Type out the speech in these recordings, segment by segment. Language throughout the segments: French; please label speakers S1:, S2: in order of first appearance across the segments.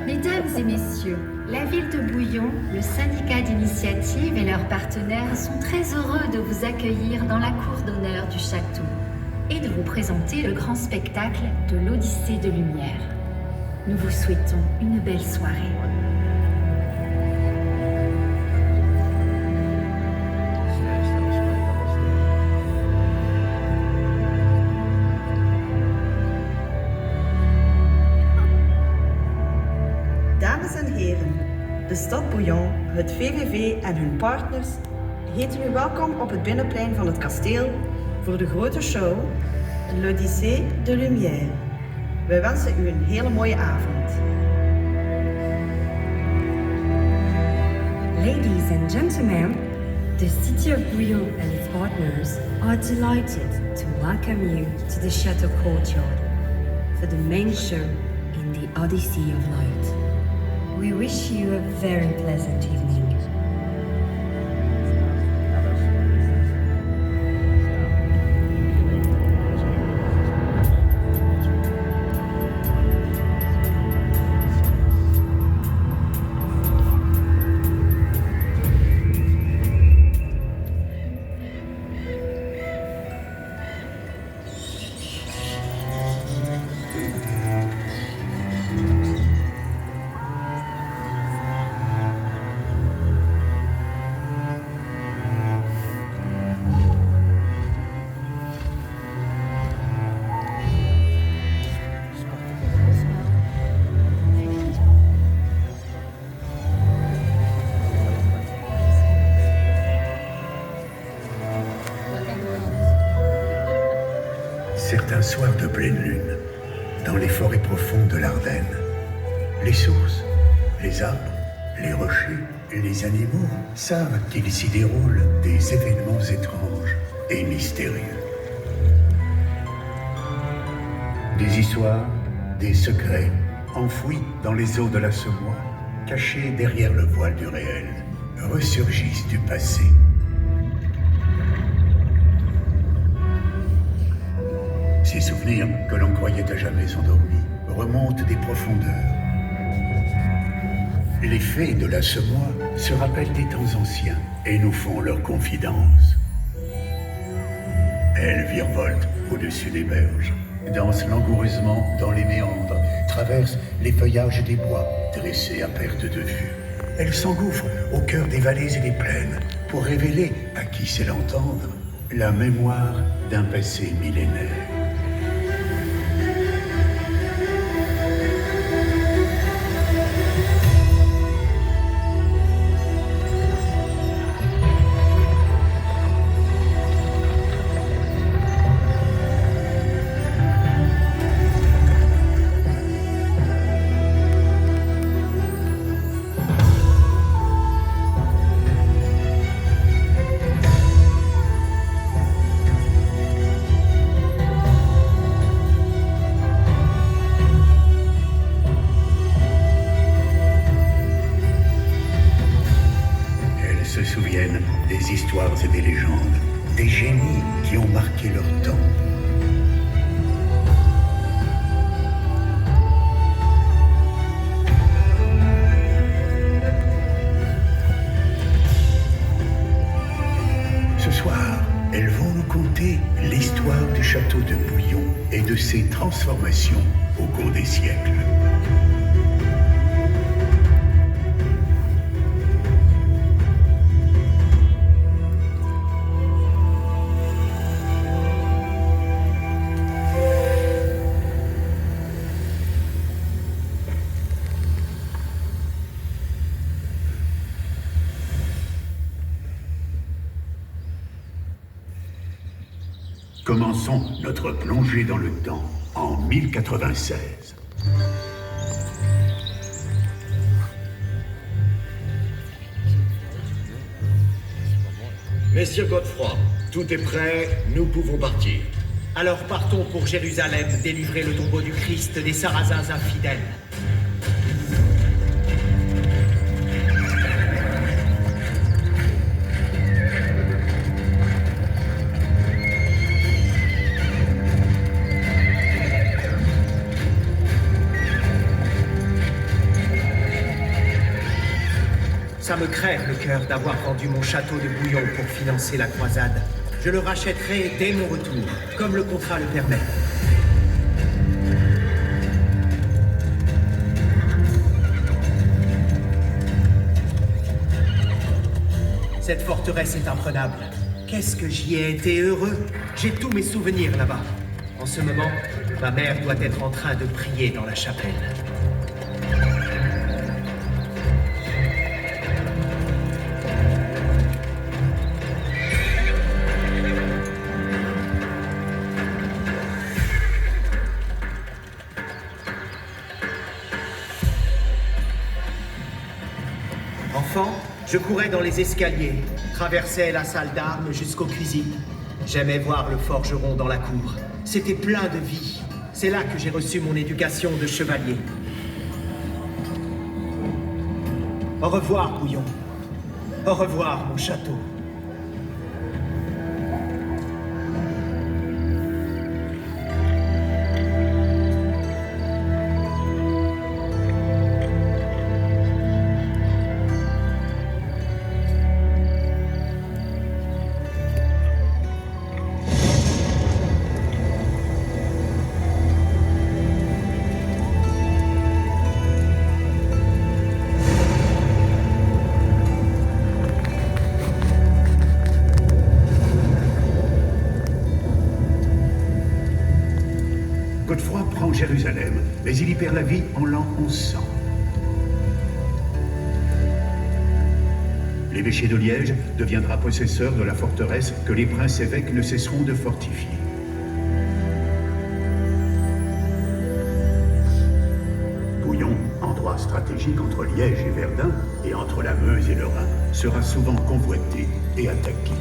S1: Mesdames et messieurs, la ville de Bouillon, le syndicat d'initiative et leurs partenaires sont très heureux de vous accueillir dans la cour d'honneur du château et de vous présenter le grand spectacle de l'Odyssée de Lumière. Nous vous souhaitons une belle soirée.
S2: Dames en heren, de stad Bouillon, het VVV en hun partners heten u welkom op het binnenplein van het kasteel voor de grote show L'Odyssée de Lumière. Wij wensen u een hele mooie avond.
S3: Ladies and gentlemen, the city of Bouillon and its partners are delighted to welcome you to the Chateau Courtyard for the main show in the Odyssey of Light. We wish you a very pleasant evening.
S4: certains soirs de pleine lune, dans les forêts profondes de l'Ardenne, les sources, les arbres, les rochers, les animaux savent qu'il s'y déroulent des événements étranges et mystérieux. Des histoires, des secrets, enfouis dans les eaux de la Semois, cachés derrière le voile du réel, ressurgissent du passé. Ces souvenirs que l'on croyait à jamais endormis remontent des profondeurs. Les fées de la Semois se rappellent des temps anciens et nous font leur confidence. Elles virevoltent au-dessus des berges, dansent langoureusement dans les méandres, traversent les feuillages des bois, dressés à perte de vue. Elles s'engouffrent au cœur des vallées et des plaines pour révéler, à qui sait l'entendre, la mémoire d'un passé millénaire. Des histoires et des légendes, des génies qui ont marqué leur temps. Ce soir, elles vont nous conter l'histoire du château de Bouillon et de ses transformations au cours des siècles. Commençons notre plongée dans le temps en 1096.
S5: Messieurs Godefroy, tout est prêt, nous pouvons partir.
S6: Alors partons pour Jérusalem, délivrer le tombeau du Christ des Sarrasins infidèles. Ça me crève le cœur d'avoir vendu mon château de Bouillon pour financer la croisade. Je le rachèterai dès mon retour, comme le contrat le permet. Cette forteresse est imprenable. Qu'est-ce que j'y ai été heureux. J'ai tous mes souvenirs là-bas. En ce moment, ma mère doit être en train de prier dans la chapelle. Enfant, je courais dans les escaliers, traversais la salle d'armes jusqu'aux cuisines. J'aimais voir le forgeron dans la cour. C'était plein de vie. C'est là que j'ai reçu mon éducation de chevalier. Au revoir, Bouillon. Au revoir, mon château.
S4: Godefroy prend Jérusalem, mais il y perd la vie en l'an 1100. L'évêché de Liège deviendra possesseur de la forteresse que les princes-évêques ne cesseront de fortifier. stratégique entre Liège et Verdun, et entre la Meuse et le Rhin, sera souvent convoité et attaqué.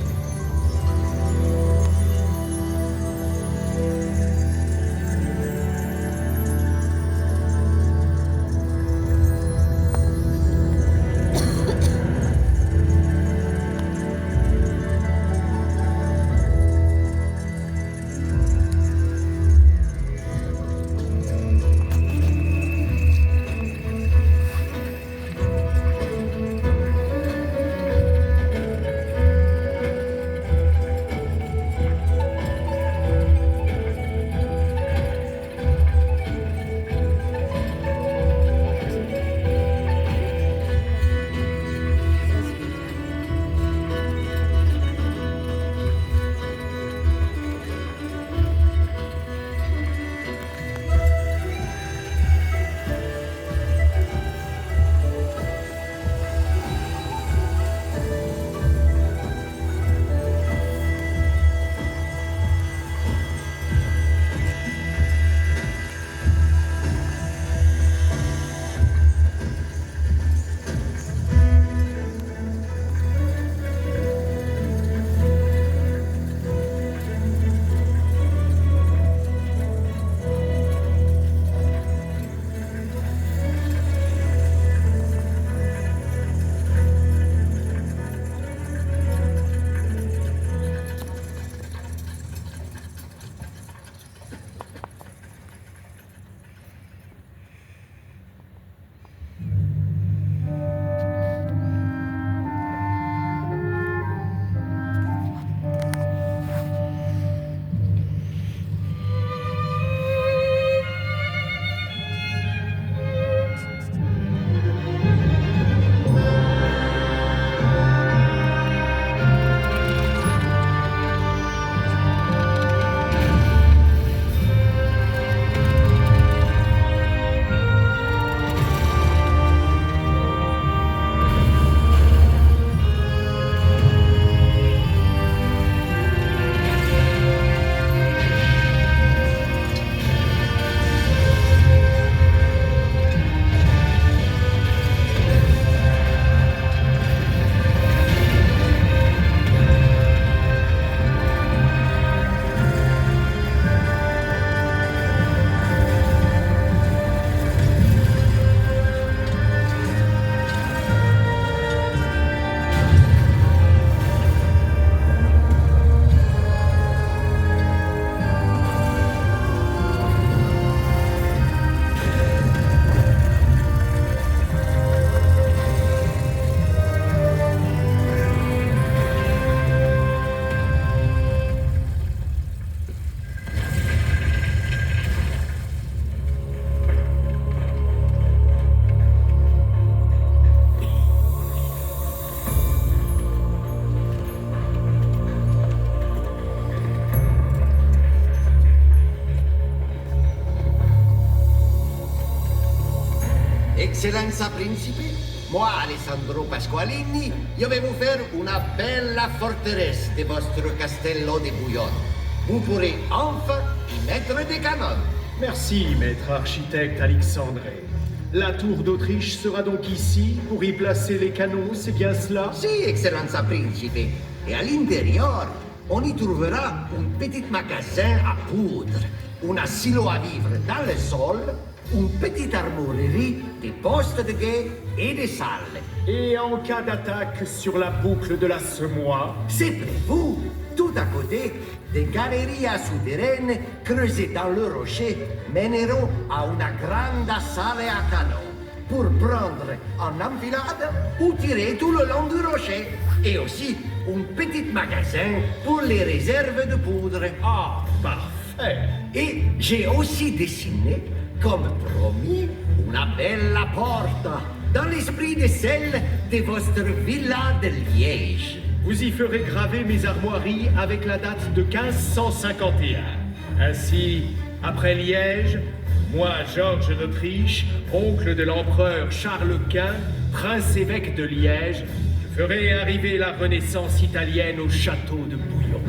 S5: Eccellenza Principe, moi, Alessandro Pasqualini, io vais vous faire una bella forteresse de vostro castello de Bouillon. Vous pourrez enfin y mettre des canons.
S7: Merci, maître architecte Alexandre. La tour d'Autriche sera donc ici pour y placer les canons, c'est bien cela?
S5: Si, Eccellenza Principe. Et à l'intérieur, on y trouvera un petit magasin à poudre, un asilo à vivre dans le sol, une petite armurerie, des postes de guet et des salles.
S7: Et en cas d'attaque sur la boucle de la Semois?
S5: C'est prévu, tout à côté, des galeries souterraines creusées dans le rocher mèneront à une grande salle à canon pour prendre en enfilade ou tirer tout le long du rocher. Et aussi un petit magasin pour les réserves de poudre.
S7: Ah, parfait!
S5: Et j'ai aussi dessiné, comme promis, une belle porte dans l'esprit de celle de votre villa de Liège.
S7: Vous y ferez graver mes armoiries avec la date de 1551. Ainsi, après Liège, moi, Georges d'Autriche, oncle de l'empereur Charles Quint, prince-évêque de Liège, je ferai arriver la Renaissance italienne au château de Bouillon.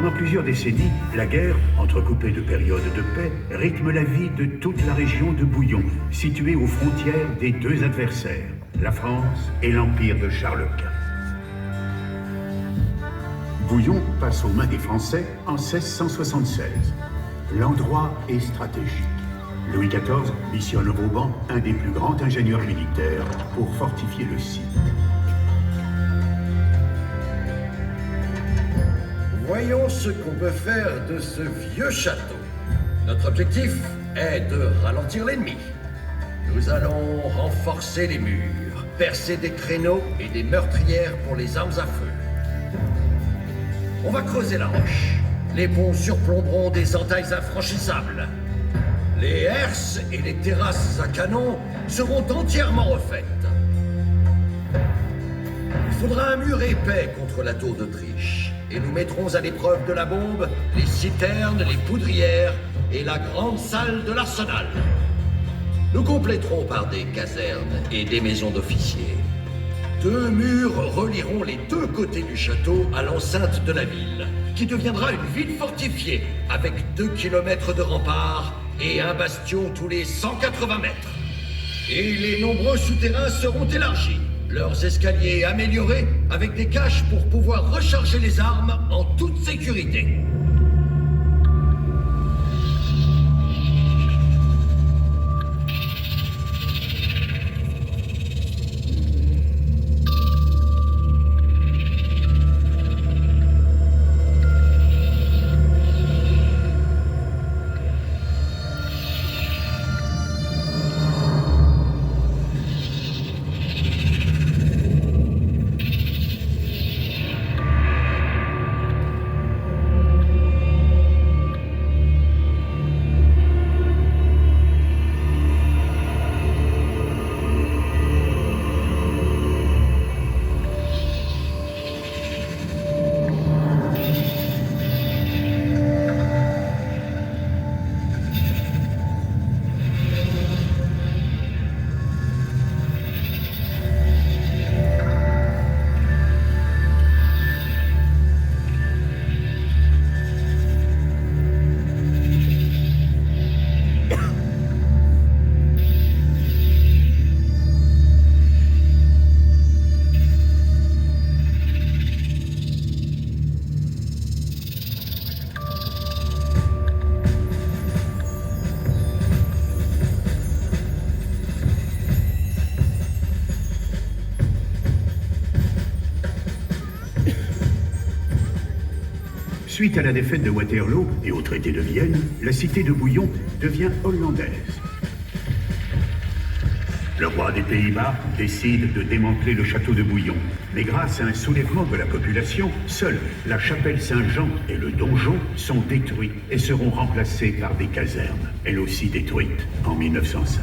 S4: Pendant plusieurs décennies, la guerre, entrecoupée de périodes de paix, rythme la vie de toute la région de Bouillon, située aux frontières des deux adversaires, la France et l'Empire de Charles Quint. Bouillon passe aux mains des Français en 1676. L'endroit est stratégique. Louis XIV missionne au Vauban un des plus grands ingénieurs militaires pour fortifier le site.
S8: Voyons ce qu'on peut faire de ce vieux château. Notre objectif est de ralentir l'ennemi. Nous allons renforcer les murs, percer des créneaux et des meurtrières pour les armes à feu. On va creuser la roche. Les ponts surplomberont des entailles infranchissables. Les herses et les terrasses à canon seront entièrement refaites. Il faudra un mur épais contre la tour d'Autriche. Et nous mettrons à l'épreuve de la bombe les citernes, les poudrières et la grande salle de l'arsenal. Nous compléterons par des casernes et des maisons d'officiers. 2 murs relieront les 2 côtés du château à l'enceinte de la ville, qui deviendra une ville fortifiée avec 2 kilomètres de remparts et un bastion tous les 180 mètres. Et les nombreux souterrains seront élargis. Leurs escaliers améliorés avec des caches pour pouvoir recharger les armes en toute sécurité.
S4: Suite à la défaite de Waterloo et au traité de Vienne, la cité de Bouillon devient hollandaise. Le roi des Pays-Bas décide de démanteler le château de Bouillon. Mais grâce à un soulèvement de la population, seule la chapelle Saint-Jean et le donjon sont détruits et seront remplacés par des casernes, elles aussi détruites en 1905.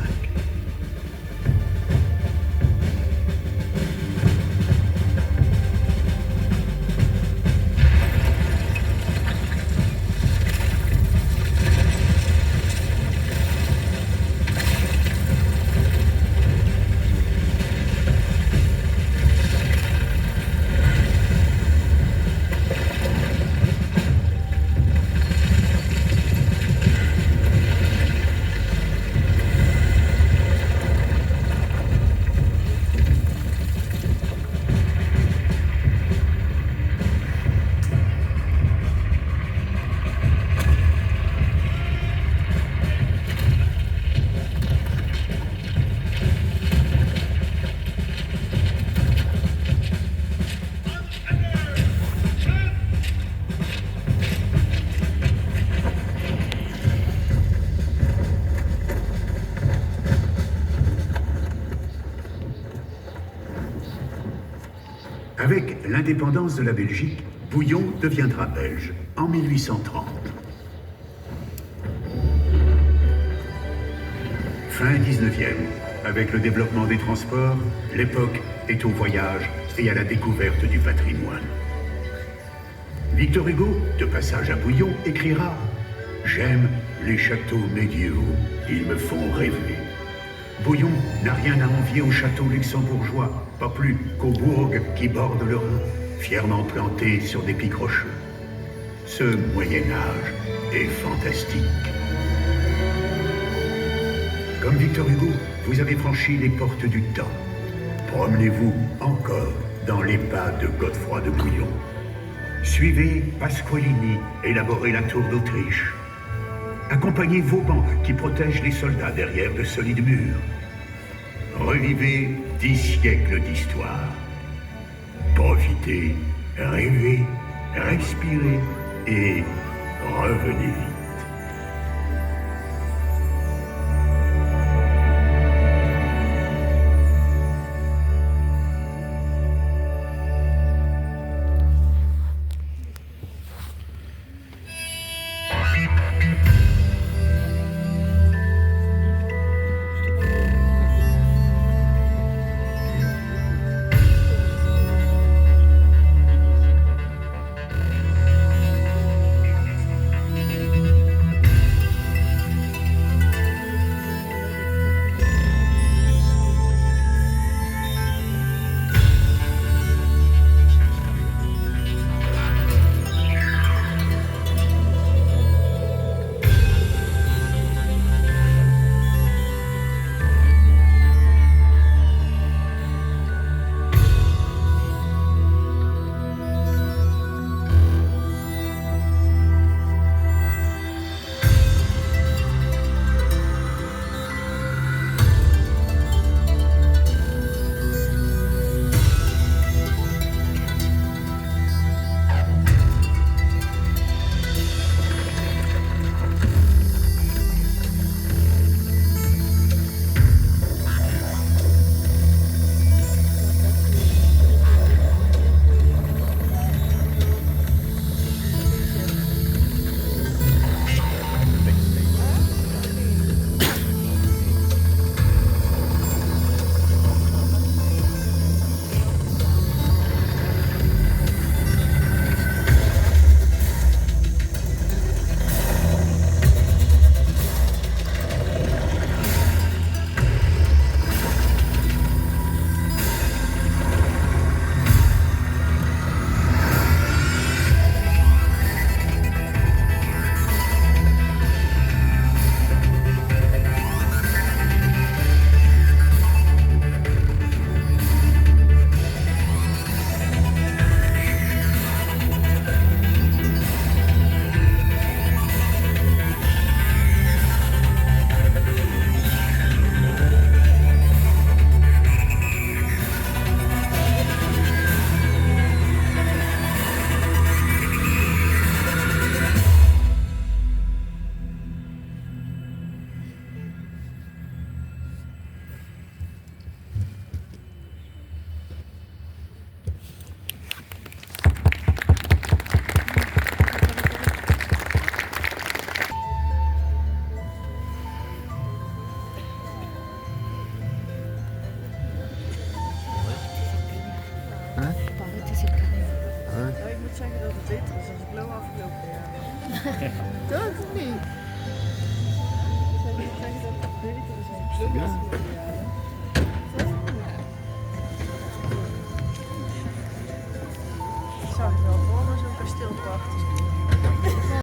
S4: Avec l'indépendance de la Belgique, Bouillon deviendra belge en 1830. Fin 19e, avec le développement des transports, l'époque est au voyage et à la découverte du patrimoine. Victor Hugo, de passage à Bouillon, écrira « J'aime les châteaux médiévaux, ils me font rêver ». Bouillon n'a rien à envier aux châteaux luxembourgeois, pas plus qu'aux bourgs qui bordent le Rhin, fièrement plantés sur des pics rocheux. Ce Moyen-Âge est fantastique. Comme Victor Hugo, vous avez franchi les portes du temps. Promenez-vous encore dans les pas de Godefroy de Bouillon. Suivez Pasqualini élaborer la tour d'Autriche. Accompagnez Vauban qui protège les soldats derrière de solides murs. Revivez 10 siècles d'histoire. Profitez, rêvez, respirez et revenez vite.
S9: zeggen dat het beter is als ik blauw afgelopen jaar. Dat of niet? Zou je zeggen dat het beter is als ik blauw afgelopen jaar? Ik zag het wel voor me zo'n kasteelpracht.